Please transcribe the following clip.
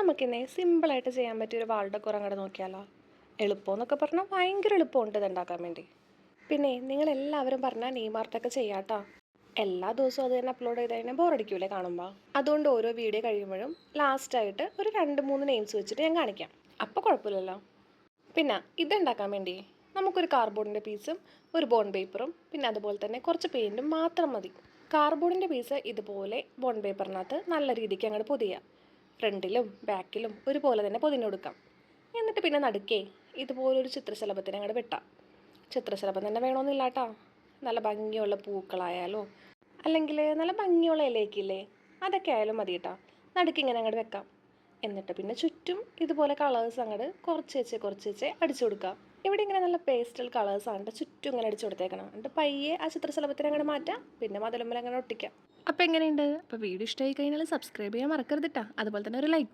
നമുക്കിന്നെ സിമ്പിളായിട്ട് ചെയ്യാൻ പറ്റിയൊരു വാൾ ഡെക്കോർ അങ്ങോട്ട് നോക്കിയാലോ. എളുപ്പമെന്നൊക്കെ പറഞ്ഞാൽ ഭയങ്കര എളുപ്പമുണ്ട് ഇതുണ്ടാക്കാൻ വേണ്ടി. പിന്നെ നിങ്ങളെല്ലാവരും പറഞ്ഞാൽ നെയിം ആർട്ടൊക്കെ ചെയ്യാട്ടോ. എല്ലാ ദിവസവും അത് തന്നെ അപ്ലോഡ് ചെയ്ത് കഴിഞ്ഞാൽ ബോറടിക്കൂലേ കാണുമ്പോൾ. അതുകൊണ്ട് ഓരോ വീഡിയോ കഴിയുമ്പോഴും ലാസ്റ്റായിട്ട് ഒരു 2-3 നെയിംസ് വെച്ചിട്ട് ഞാൻ കാണിക്കാം. അപ്പോൾ കുഴപ്പമില്ലല്ലോ. പിന്നെ ഇതുണ്ടാക്കാൻ വേണ്ടി നമുക്കൊരു കാർഡ്ബോർഡിൻ്റെ പീസും ഒരു ബോണ്ട് പേപ്പറും പിന്നെ അതുപോലെ തന്നെ കുറച്ച് പെയിൻറ്റും മാത്രം മതി. കാർഡ്ബോർഡിൻ്റെ പീസ് ഇതുപോലെ ബോണ്ട് പേപ്പറിനകത്ത് നല്ല രീതിക്ക് അങ്ങോട്ട് പൊതിയുക. ഫ്രണ്ടിലും ബാക്കിലും ഒരുപോലെ തന്നെ പൊതിഞ്ഞു കൊടുക്കാം. എന്നിട്ട് പിന്നെ നടുക്കേ ഇതുപോലൊരു ചിത്രശലഭത്തിന് അങ്ങോട്ട് വെട്ടാം. ചിത്രശലഭം തന്നെ വേണമെന്നില്ല കേട്ടോ. നല്ല ഭംഗിയുള്ള പൂക്കളായാലോ അല്ലെങ്കിൽ നല്ല ഭംഗിയുള്ള ഇലയൊക്കെയില്ലേ, അതൊക്കെ ആയാലും മതി കേട്ടോ. നടുക്കിങ്ങനെ അങ്ങോട്ട് വെക്കാം. എന്നിട്ട് പിന്നെ ചുറ്റും ഇതുപോലെ കളേഴ്സ് അങ്ങോട്ട് കുറച്ച് വെച്ച് അടിച്ചു കൊടുക്കുക. ഇവിടെ ഇങ്ങനെ നല്ല പേസ്റ്റൽ കളേഴ്സ് ആണ് ചുറ്റും ഇങ്ങനെ അടിച്ചു കൊടുത്തേക്കണം. എന്നിട്ട് പയ്യെ ആ ചിത്രശലഭത്തിന് അങ്ങോട്ട് മാറ്റാം. പിന്നെ മതിലുമ്മൽ അങ്ങനെ ഒട്ടിക്കാം. അപ്പോൾ എങ്ങനെയുണ്ട്? അപ്പോൾ വീഡിയോ ഇഷ്ടമായി കഴിഞ്ഞാൽ സബ്സ്ക്രൈബ് ചെയ്യാൻ മറക്കരുത് കേട്ടോ. അതുപോലെ തന്നെ ഒരു ലൈക്ക്